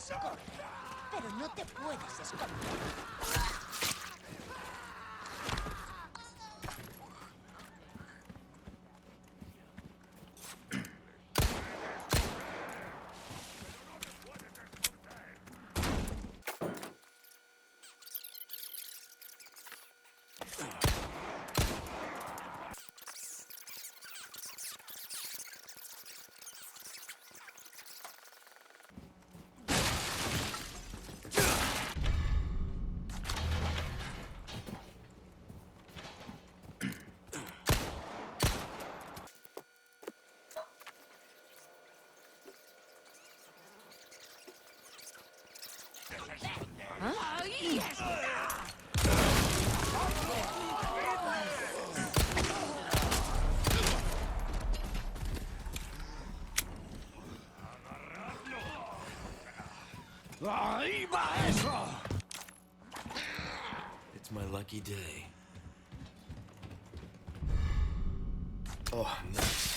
Corre, pero no te puedes esconder. Ahí está. ¡Ahí va eso! It's my lucky day. Oh, nice.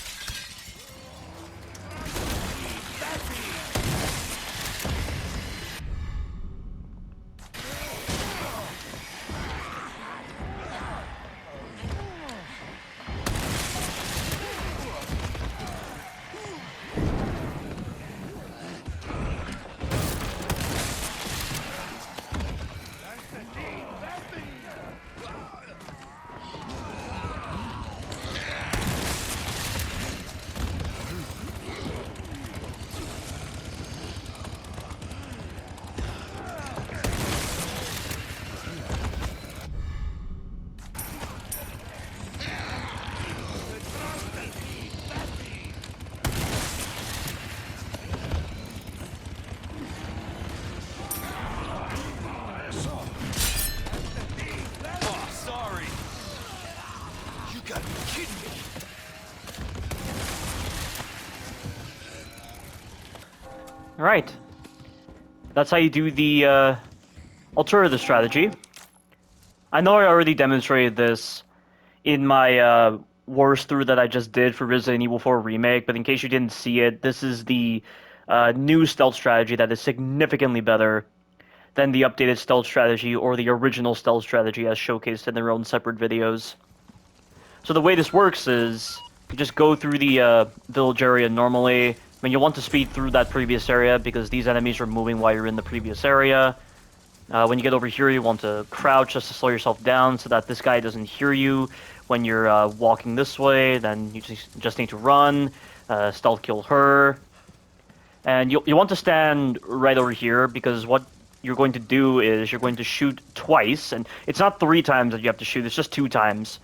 Oh, sorry. You gotta be kidding me. Alright. That's how you do the alternative strategy. I know I already demonstrated this in my wars through that I just did for Resident Evil 4 Remake, but in case you didn't see it, this is the new stealth strategy that is significantly better than the updated stealth strategy or the original stealth strategy as showcased in their own separate videos. So the way this works is you just go through the village area normally. I mean, you'll want to speed through that previous area because these enemies are moving while you're in the previous area. When you get over here, you want to crouch just to slow yourself down so that this guy doesn't hear you when you're walking this way. Then you just need to run, stealth kill her. And you want to stand right over here because what you're going to do is you're going to shoot twice. And it's not 3 times that you have to shoot, it's just 2 times.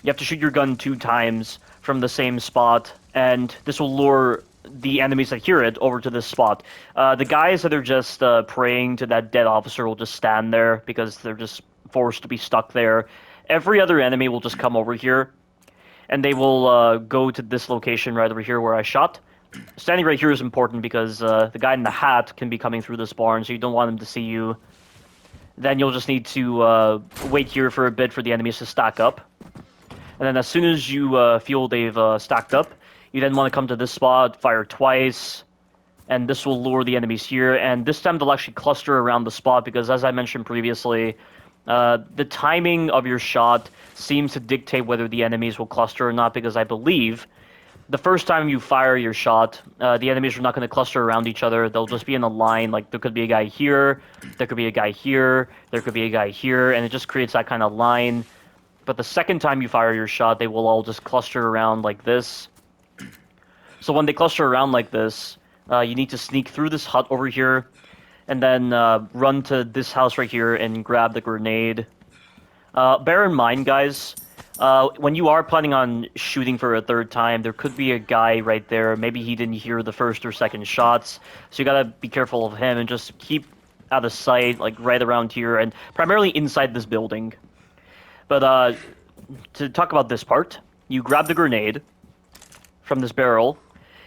You have to shoot your gun 2 times from the same spot, and this will lure the enemies that hear it over to this spot. The guys that are just praying to that dead officer will just stand there because they're just forced to be stuck there. Every other enemy will just come over here, and they will go to this location right over here where I shot. Standing right here is important because the guy in the hat can be coming through this barn, so you don't want him to see you. Then you'll just need to wait here for a bit for the enemies to stack up. And then as soon as you feel they've stacked up, you then want to come to this spot, fire twice, and this will lure the enemies here. And this time they'll actually cluster around the spot because, as I mentioned previously, the timing of your shot seems to dictate whether the enemies will cluster or not, because I believe the first time you fire your shot, the enemies are not going to cluster around each other. They'll just be in a line, like there could be a guy here, there could be a guy here, there could be a guy here, and it just creates that kind of line. But the second time you fire your shot, they will all just cluster around like this. So when they cluster around like this, you need to sneak through this hut over here, and then run to this house right here and grab the grenade. Bear in mind, guys, when you are planning on shooting for a 3rd time, there could be a guy right there. Maybe he didn't hear the 1st or 2nd shots, so you gotta be careful of him and just keep out of sight, like right around here, and primarily inside this building. But to talk about this part, you grab the grenade from this barrel.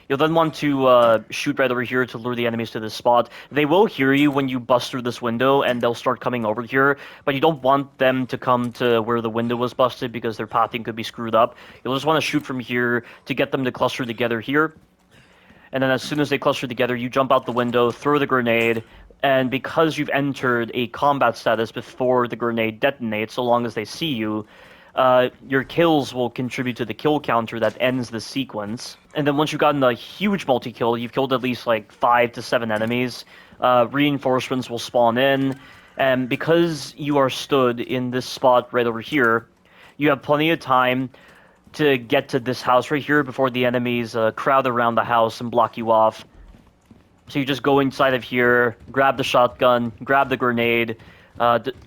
You'll then want to shoot right over here to lure the enemies to this spot. They will hear you when you bust through this window, and they'll start coming over here, but you don't want them to come to where the window was busted because their pathing could be screwed up. You'll just want to shoot from here to get them to cluster together here. and then as soon as they cluster together, you jump out the window, throw the grenade, and because you've entered a combat status before the grenade detonates, so long as they see you, your kills will contribute to the kill counter that ends the sequence. And then once you've gotten a huge multi-kill, you've killed at least like 5 to 7 enemies, reinforcements will spawn in, and because you are stood in this spot right over here, you have plenty of time to get to this house right here before the enemies crowd around the house and block you off. So you just go inside of here, grab the shotgun, grab the grenade,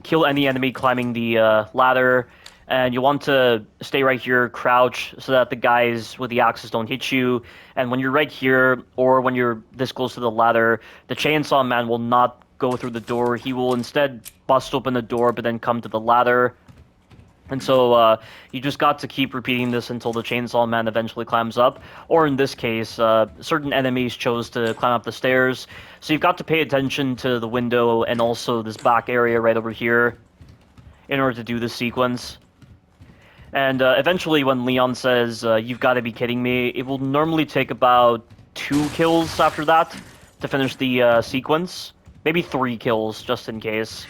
kill any enemy climbing the ladder, and you want to stay right here, crouch, so that the guys with the axes don't hit you. And when you're right here, or when you're this close to the ladder, the chainsaw man will not go through the door. He will instead bust open the door, but then come to the ladder. And so you just got to keep repeating this until the chainsaw man eventually climbs up. Or in this case, certain enemies chose to climb up the stairs. So you've got to pay attention to the window and also this back area right over here in order to do this sequence. And eventually when Leon says, "You've got to be kidding me," it will normally take about 2 kills after that to finish the sequence. Maybe 3 kills, just in case.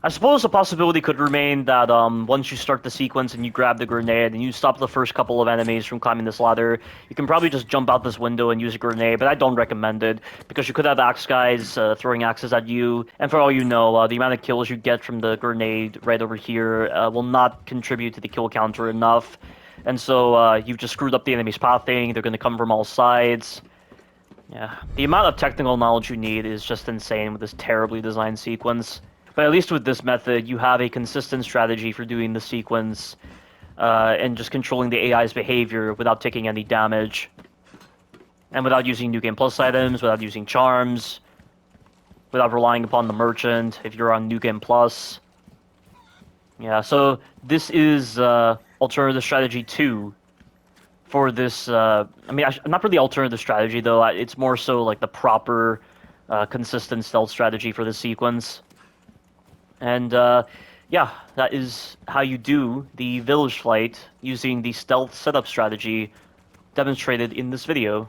I suppose a possibility could remain that once you start the sequence and you grab the grenade and you stop the first couple of enemies from climbing this ladder, you can probably just jump out this window and use a grenade, but I don't recommend it, because you could have axe guys throwing axes at you, and for all you know, the amount of kills you get from the grenade right over here will not contribute to the kill counter enough, and so you've just screwed up the enemy's pathing. They're going to come from all sides. Yeah, the amount of technical knowledge you need is just insane with this terribly designed sequence. But at least with this method, you have a consistent strategy for doing the sequence and just controlling the AI's behavior without taking any damage. And without using New Game Plus items, without using charms, without relying upon the merchant if you're on New Game Plus. Yeah, so this is Alternative Strategy 2 for this... I mean, not really Alternative Strategy, though. It's more so like the proper, consistent stealth strategy for this sequence. And, yeah, that is how you do the village flight using the stealth setup strategy demonstrated in this video.